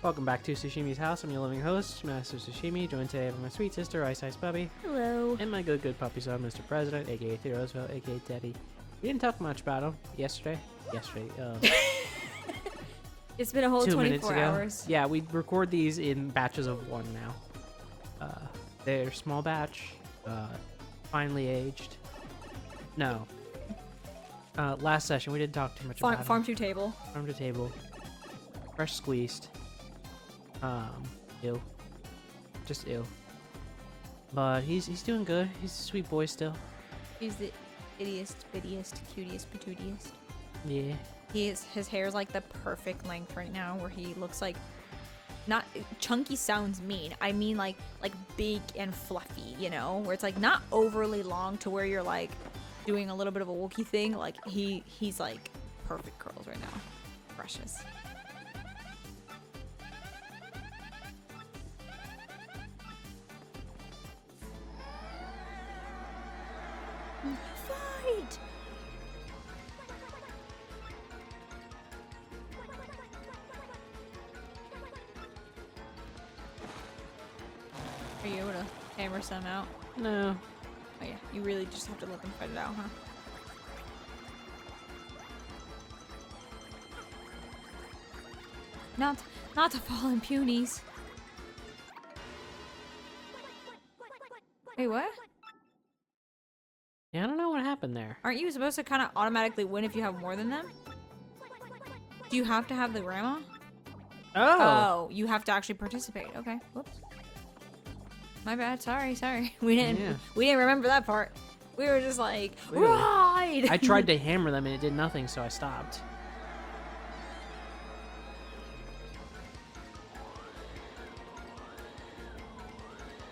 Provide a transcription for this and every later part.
Welcome back to Sushimi's House. I'm your living host, Master Sushimi, joined today by my sweet sister, Ice Bubbie. Hello. And my good puppy son, Mr. President, aka Theodore Roosevelt, aka Teddy. We didn't talk much about him yesterday. It's been a whole 2 24 minutes ago. hours. Yeah, we record these in batches of one now. They're small batch, finely aged. No. Last session, we didn't talk too much about Farm him. to table. Farm to table. Fresh squeezed. Ew. Just ew. But he's doing good. He's a sweet boy still. He's the ittiest, bittiest, cutiest, patootiest. Yeah. His hair's like the perfect length right now, where he looks like, not chunky sounds mean. I mean like big and fluffy, you know, where it's like not overly long to where you're like doing a little bit of a Wookiee thing. Like he's like perfect curls right now. Precious. Fight! Are you able to hammer some out? No. Oh yeah, you really just have to let them fight it out, huh? Not to fall in punies. Wait, what? Yeah, I don't know what happened there. Aren't you supposed to kind of automatically win if you have more than them? Do you have to have the grandma? Oh, you have to actually participate. Okay, whoops. My bad. Sorry. We didn't remember that part. We were just like, Really? ride! I tried to hammer them and it did nothing, so I stopped.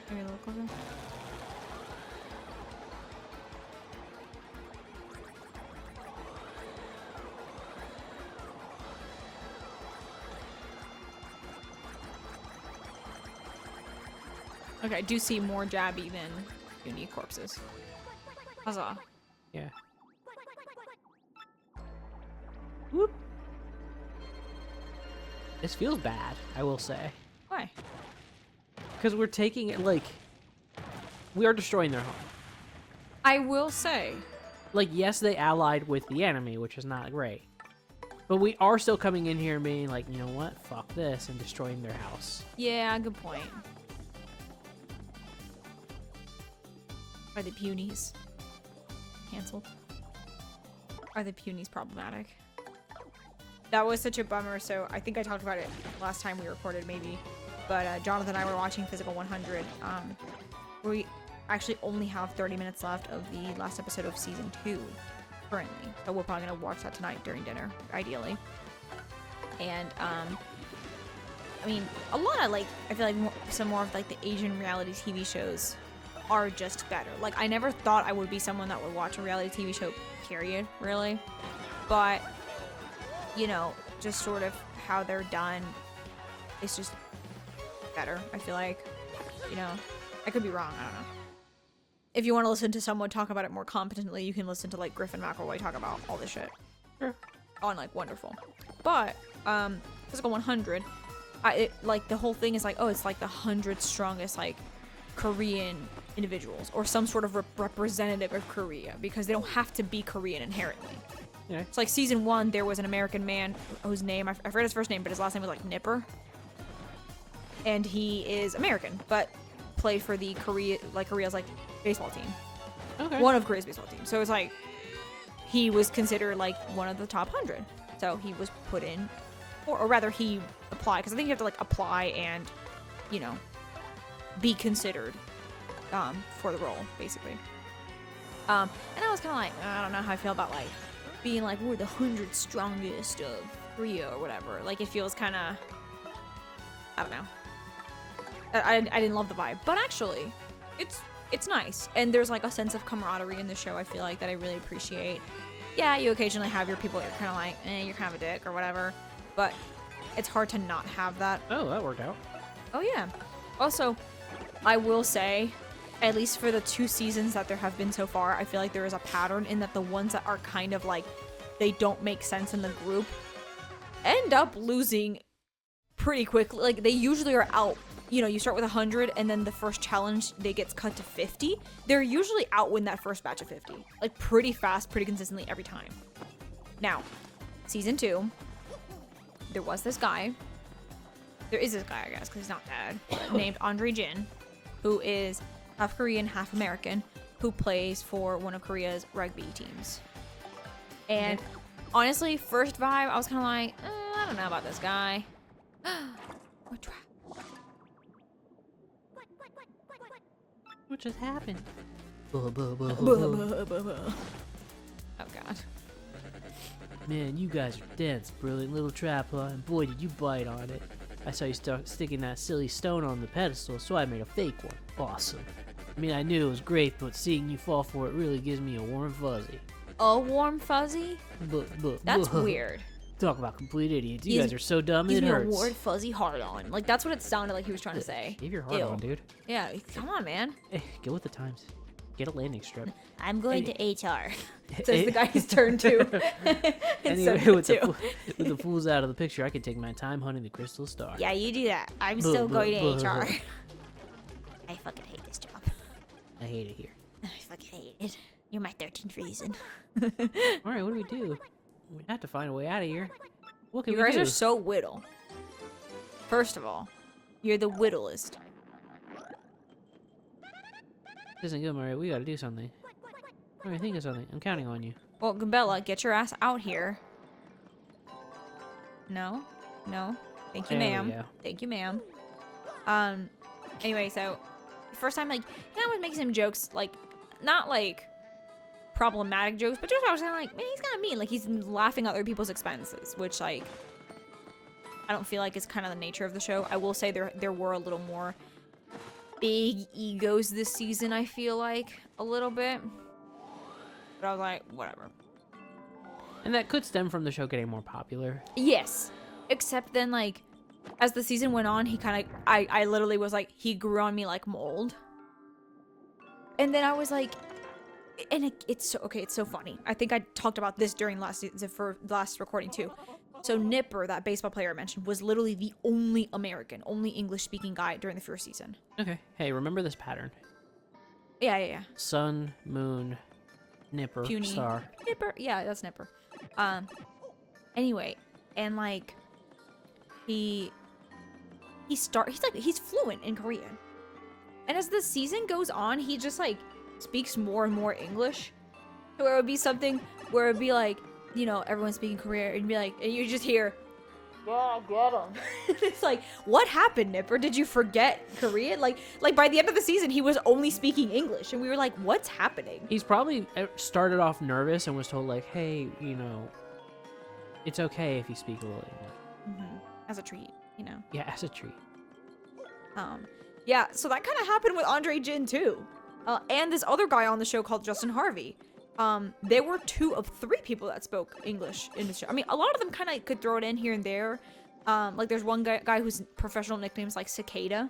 Maybe a little closer. Okay, I do see more jabby than unique corpses. Huzzah. Yeah. Whoop. This feels bad, I will say. Why? Because we're taking it, like, we are destroying their home. I will say. Like, yes, they allied with the enemy, which is not great. But we are still coming in here and being like, you know what? Fuck this, and destroying their house. Yeah, good point. Are the punies canceled? Are the punies problematic? That was such a bummer. So I think I talked about it last time we recorded, maybe. But Jonathan and I were watching Physical 100. We actually only have 30 minutes left of the last episode of season 2 currently. So we're probably gonna watch that tonight during dinner, ideally. And I mean, a lot of like, I feel like some more of like the Asian reality TV shows are just better. Like, I never thought I would be someone that would watch a reality TV show, period, really. But, you know, just sort of how they're done, it's just better, I feel like. You know, I could be wrong, I don't know. If you want to listen to someone talk about it more competently, you can listen to, like, Griffin McElroy talk about all this shit. Sure. On, like, Wonderful. But, Physical 100, like, the whole thing is like, oh, it's like the 100 strongest, like, Korean individuals or some sort of representative of Korea, because they don't have to be Korean inherently. Yeah. It's like season 1, there was an American man whose name, I forget his first name, but his last name was like Nipper. And he is American, but played for the Korea's like baseball team. Okay. One of Korea's baseball teams. So it's like, he was considered like one of the top 100. So he was put in, or rather he applied, because I think you have to like apply and, you know, be considered for the role, basically. And I was kind of like, I don't know how I feel about like being like, we're the 100 strongest of Korea or whatever. Like, it feels kind of, I don't know. I didn't love the vibe, but actually, it's nice. And there's like a sense of camaraderie in the show, I feel like, that I really appreciate. Yeah, you occasionally have your people that you're kind of like, you're kind of a dick or whatever, but it's hard to not have that. Oh, that worked out. Oh yeah. Also, I will say, at least for the 2 seasons that there have been so far, I feel like there is a pattern in that the ones that are kind of like, they don't make sense in the group, end up losing pretty quickly. Like, they usually are out. You know, you start with 100, and then the first challenge, they gets cut to 50. They're usually out when that first batch of 50. Like, pretty fast, pretty consistently every time. Now, season 2, there was this guy. There is this guy, I guess, because he's not bad. Named Andre Jin, who is half Korean, half American, who plays for one of Korea's rugby teams. And honestly, first vibe, I was kind of like, I don't know about this guy. What trap? What just happened? Oh god. Man, you guys are dense. Brilliant little trap, huh? And boy, did you bite on it. I saw you start sticking that silly stone on the pedestal, so I made a fake one. Awesome. I mean, I knew it was great, but seeing you fall for it really gives me a warm fuzzy. A warm fuzzy? That's weird. Talk about complete idiots. You guys are so dumb it hurts. Give me a warm fuzzy hard on. Like, that's what it sounded like he was trying to say. Give your heart on, dude. Yeah, come on, man. Hey, get with the times. Get a landing strip. I'm going to HR. Says the guy he's turned to. Anyway, with the fools out of the picture, I can take my time hunting the crystal star. Yeah, you do that. I'm still going to HR. I fucking hate this job. I hate it here. I fucking hate it. You're my 13th reason. Alright, what do we do? We have to find a way out of here. What can we do? You guys are so whittle. First of all, you're the whittlest. This isn't good, Mario. We gotta do something. Mario, think of something. I'm counting on you. Well, Gabella, get your ass out here. No? No? Thank you, ma'am. Thank you, ma'am. Anyway, so, the first time, like, I was making some jokes, like, not, like, problematic jokes, but just I was kind of like, man, he's kind of mean. Like, he's laughing at other people's expenses, which, like, I don't feel like is kind of the nature of the show. I will say there were a little more big egos this season, I feel like, a little bit. But I was like, whatever. And that could stem from the show getting more popular. Yes. Except then, like, as the season went on, he kind of, I literally was like, he grew on me like mold. And then I was like, and it's so, okay, it's so funny. I think I talked about this during last recording too. So Nipper, that baseball player I mentioned, was literally the only American, only English-speaking guy during the first season. Okay. Hey, remember this pattern. Yeah. Sun, moon, Nipper, Puny. star. Nipper, yeah, that's Nipper. Anyway, and like, he's fluent in Korean. And as the season goes on, he just like speaks more and more English. Where it would be something where it'd be like, you know, everyone's speaking Korean and be like, and you just hear, yeah, get him. It's like, what happened, Nipper? Did you forget Korean? Like by the end of the season, he was only speaking English, and we were like, what's happening? He's probably started off nervous and was told like, hey, you know, it's okay if you speak a little English. Mm-hmm. As a treat, you know. Yeah, as a treat. Yeah, so that kind of happened with Andre Jin too, and this other guy on the show called Justin Harvey. There were 2 of 3 people that spoke English in the show. I mean, a lot of them kind of could throw it in here and there. Like there's one guy whose professional nickname is like Cicada,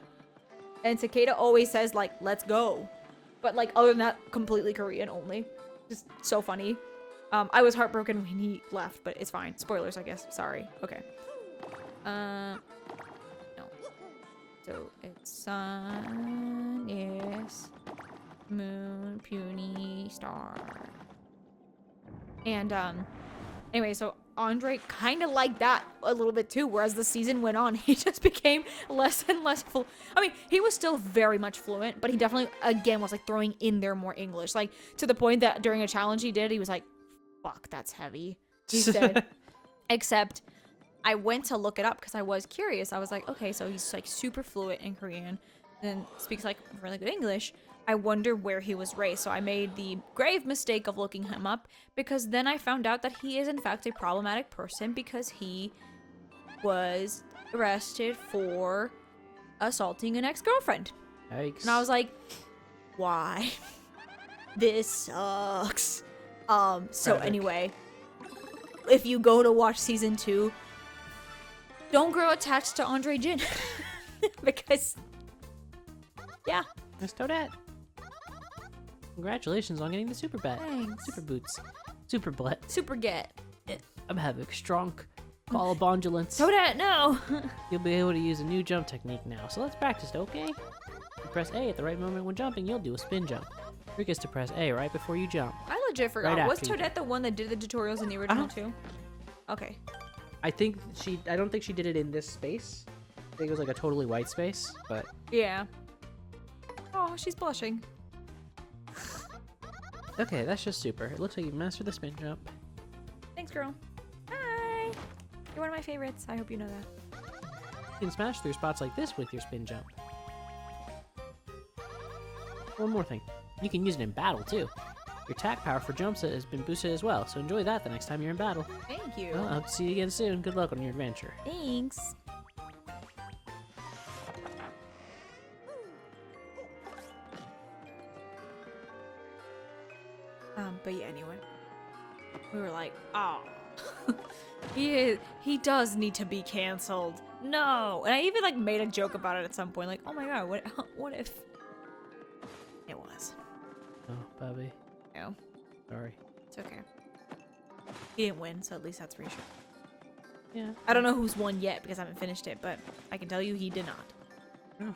and Cicada always says like, "Let's go," but like other than that, completely Korean only. Just so funny. I was heartbroken when he left, but it's fine. Spoilers, I guess. Sorry. Okay. No. So it's sun, yes, moon, puny, star. And anyway, so Andre kind of liked that a little bit too, whereas the season went on, he just became less and less fluent. I mean, he was still very much fluent, but he definitely, again, was like throwing in there more English, like to the point that during a challenge he did, he was like, fuck, that's heavy, he said. Except I went to look it up because I was curious. I was like, okay, so he's like super fluent in Korean and speaks like really good English. I wonder where he was raised. So I made the grave mistake of looking him up, because then I found out that he is in fact a problematic person because he was arrested for assaulting an ex-girlfriend. Yikes. And I was like, why? This sucks. So anyway, if you go to watch season 2, don't grow attached to Andre Jin. Because, yeah. That's Toadette. Congratulations on getting the super bat. Thanks. Super boots. Super butt. Super get. I'm having strong Ball of Bondulance. Toadette, no! You'll be able to use a new jump technique now, so let's practice it, okay? You press A at the right moment when jumping, you'll do a spin jump. Trick is to press A right before you jump. I legit forgot. Right Was after you Toadette the one that did the tutorials in the original too? Okay. I don't think she did it in this space. I think it was like a totally white space, but... Yeah. Oh, she's blushing. Okay, that's just super. It looks like you've mastered the spin jump. Thanks, girl. Hi! You're one of my favorites. I hope you know that. You can smash through spots like this with your spin jump. One more thing. You can use it in battle, too. Your attack power for jumps has been boosted as well, so enjoy that the next time you're in battle. Thank you. Well, I hope to see you again soon. Good luck on your adventure. Thanks. But yeah, anyway. We were like, oh. he does need to be canceled. No. And I even like made a joke about it at some point. Like, oh my god, what if it was? Oh, Bubbie. No. Sorry. It's okay. He didn't win, so at least that's reassuring. Yeah. I don't know who's won yet because I haven't finished it, but I can tell you he did not. Oh.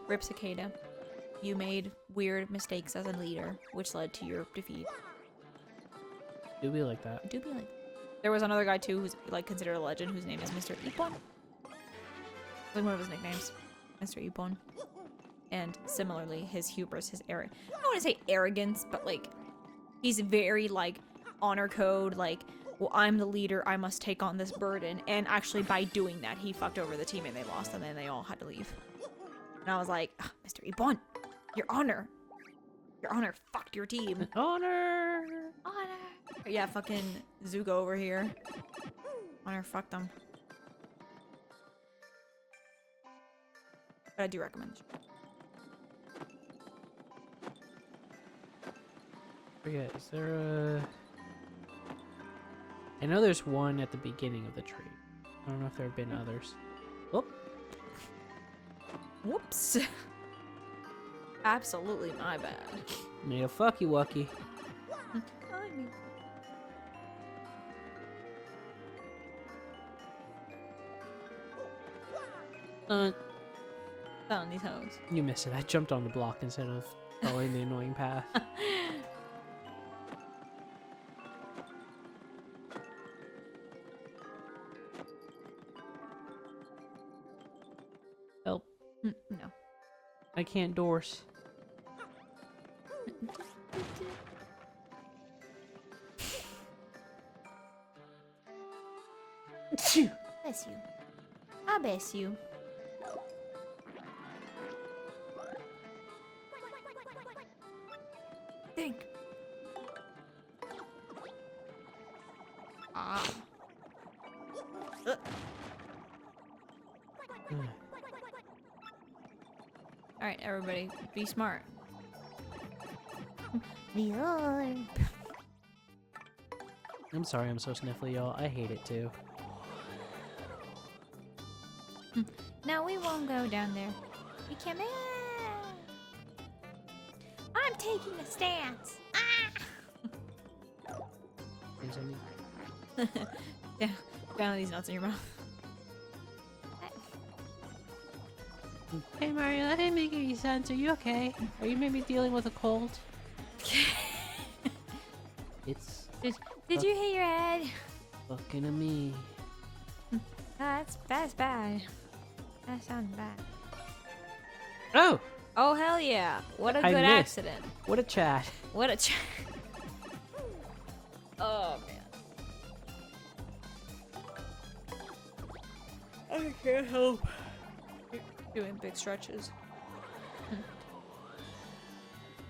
Rip Cicada. You made weird mistakes as a leader, which led to your defeat. Do be like that. Do be like. There was another guy too who's like considered a legend whose name is Mr. Ippon. Like one of his nicknames. Mr. Ippon. And similarly, his hubris, his I don't want to say arrogance, but like he's very like honor code, like, well, I'm the leader, I must take on this burden. And actually by doing that, he fucked over the team and they lost and then they all had to leave. And I was like, Mr. Ippon, your honor fucked your team. Honor! Honor. Yeah, fucking Zuko over here. Honor fucked them. But I do recommend the show. Forget, is there a... I know there's one at the beginning of the tree. I don't know if there have been others. Oh! Whoops. Absolutely my bad. Made a fucky wucky. Found these hoes. You missed it. I jumped on the block instead of following the annoying path. Help. No. I can't doors. Bless you. I bless you. Think. Ah. Alright, everybody, be smart. I'm sorry I'm so sniffly, y'all. I hate it too. No, we won't go down there. We can't. I'm taking a stance. Ah! Yeah, down these nuts in your mouth. Hey Mario, that didn't make any sense. Are you okay? Are you maybe dealing with a cold? It's... Did you hit your head? Fucking to me. That's bad. That sounds bad. Oh! Oh, hell yeah. What a I good missed. accident. What a chat. What a Oh, man. I can't help doing big stretches.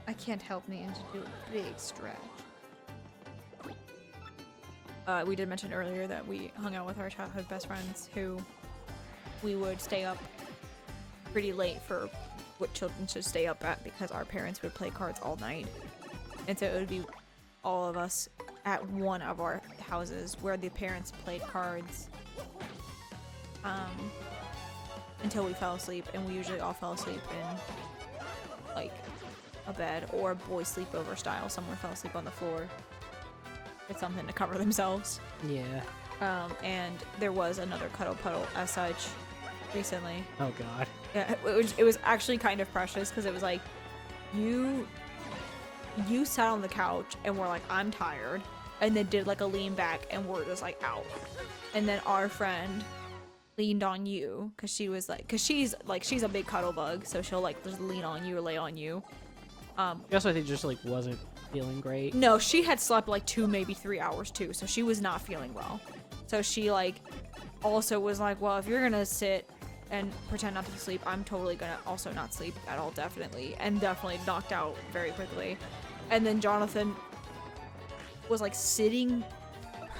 I can't help me and to do a big stretch. We did mention earlier that we hung out with our childhood best friends who we would stay up pretty late for what children should stay up at because our parents would play cards all night. And so it would be all of us at one of our houses where the parents played cards until we fell asleep, and we usually all fell asleep in like a bed or boys sleepover style. Someone fell asleep on the floor. with something to cover themselves. Yeah. And there was another cuddle puddle as such recently. Oh god. Yeah, it was actually kind of precious because it was like you sat on the couch and were like, I'm tired, and then did like a lean back and we're just like out, and then our friend leaned on you because she's a big cuddle bug, so she'll like just lean on you or lay on you. Guess I think just like wasn't feeling great. No, she had slept like 2, maybe 3 hours too, so she was not feeling well. So she like also was like, well, if you're gonna sit and pretend not to sleep, I'm totally gonna also not sleep at all, definitely, and definitely knocked out very quickly. And then Jonathan was like sitting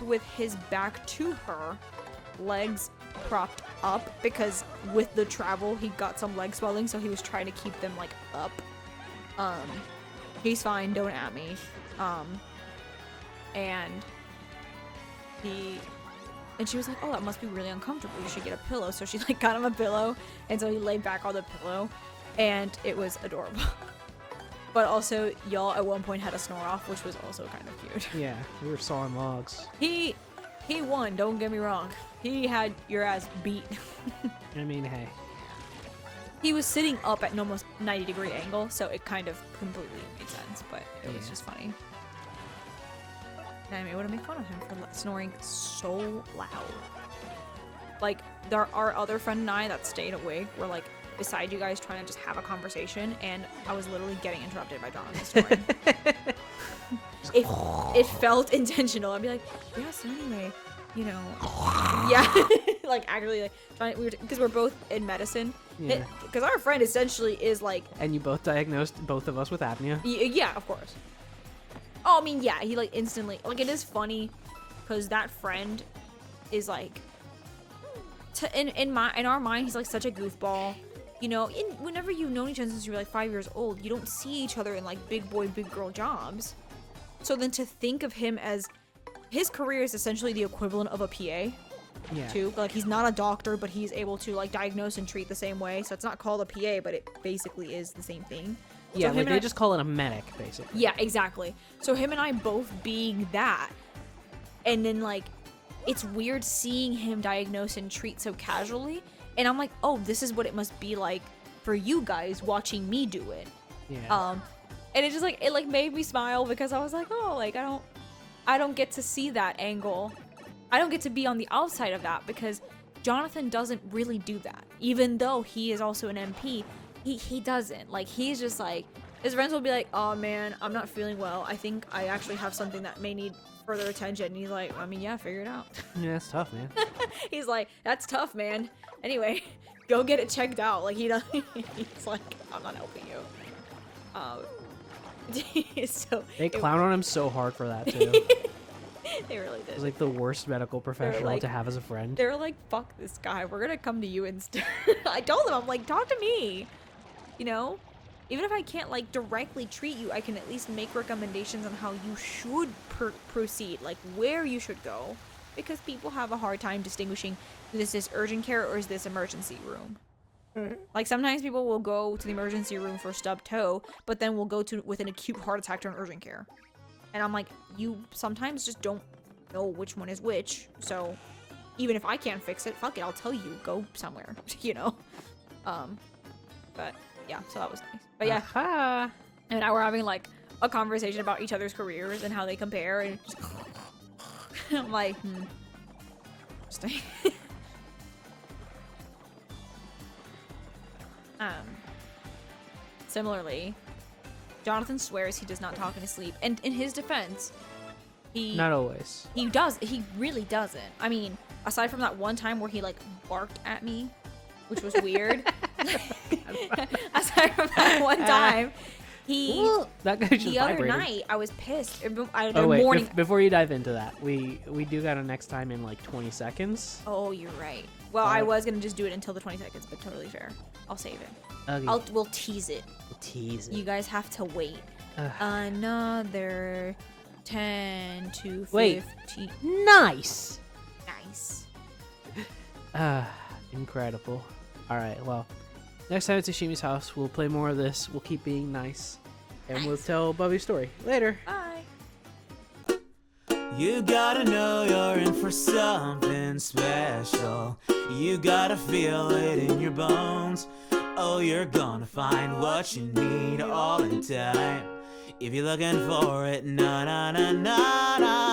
with his back to her, legs propped up, because with the travel he got some leg swelling, so he was trying to keep them like up. He's fine, don't at me. And she was like, oh, that must be really uncomfortable, you should get a pillow. So she like got him a pillow, and so he laid back on the pillow, and it was adorable. But also, y'all at one point had a Snore-Off, which was also kind of cute. Yeah, we were sawing logs. He won, don't get me wrong. He had your ass beat. I mean, hey. He was sitting up at an almost 90-degree angle, so it kind of completely made sense, but it was just funny. And I would have made fun of him for snoring so loud. Like, our other friend and I that stayed awake were like beside you guys trying to just have a conversation, and I was literally getting interrupted by Jonathan snoring. it felt intentional. I'd be like, yeah, so anyway, you know, yeah, like actually like trying, because we're both in medicine. Yeah. Because our friend essentially is like, and you both diagnosed both of us with apnea. Yeah, of course. Oh, I mean, yeah, he like instantly, like, it is funny because that friend is like, in our mind, he's like such a goofball. You know, whenever you've known each other since you were like 5 years old, you don't see each other in like big boy, big girl jobs. So then to think of him as, his career is essentially the equivalent of a PA. Yeah. Too. Like, he's not a doctor, but he's able to like diagnose and treat the same way. So it's not called a PA, but it basically is the same thing. Yeah, so like they just call it a medic, basically. Yeah, exactly. So him and I both being that, and then like, it's weird seeing him diagnose and treat so casually. And I'm like, oh, this is what it must be like for you guys watching me do it. Yeah. And it just like, it like made me smile because I was like, oh, like I don't get to see that angle. I don't get to be on the outside of that because Jonathan doesn't really do that. Even though he is also an MP, he doesn't. Like, he's just like, his friends will be like, oh man, I'm not feeling well. I think I actually have something that may need further attention. And he's like, I mean, yeah, figure it out. Yeah, it's tough, man. He's like, that's tough, man. Anyway, go get it checked out. Like, he's like, I'm not helping you. So they clown on him so hard for that too. They really did. It was like the worst medical professional like, to have as a friend. They're like, fuck this guy. We're gonna come to you instead. I told them, I'm like, talk to me. You know? Even if I can't like directly treat you, I can at least make recommendations on how you should proceed, like where you should go. Because people have a hard time distinguishing, is this urgent care or is this emergency room? Like, sometimes people will go to the emergency room for stubbed toe, but then will go to with an acute heart attack to an urgent care. And I'm like, you sometimes just don't know which one is which. So even if I can't fix it, fuck it, I'll tell you, go somewhere, you know? But yeah, so that was nice. But yeah, and now we're having like a conversation about each other's careers and how they compare, and just I'm like, interesting. Similarly, Jonathan swears he does not talk in his sleep, and in his defense, not always. He really doesn't. I mean, aside from that one time where he like barked at me, which was weird. Aside from that one time, that guy just the other vibrated. night I was pissed. Oh wait, before you dive into that, we do got a next time in like 20 seconds. Oh, you're right. Well, I was gonna just do it until the 20 seconds, but totally fair. I'll save it. Okay. We'll tease it. You guys have to wait another 10 to 15. Wait. Nice. Incredible. All right. Well, next time at Shimi's house, we'll play more of this. We'll keep being nice, and we'll tell Bubbie's story later. Bye. You gotta know you're in for something special. You gotta feel it in your bones. Oh, you're gonna find what you need all in time. If you're looking for it, na na na na na.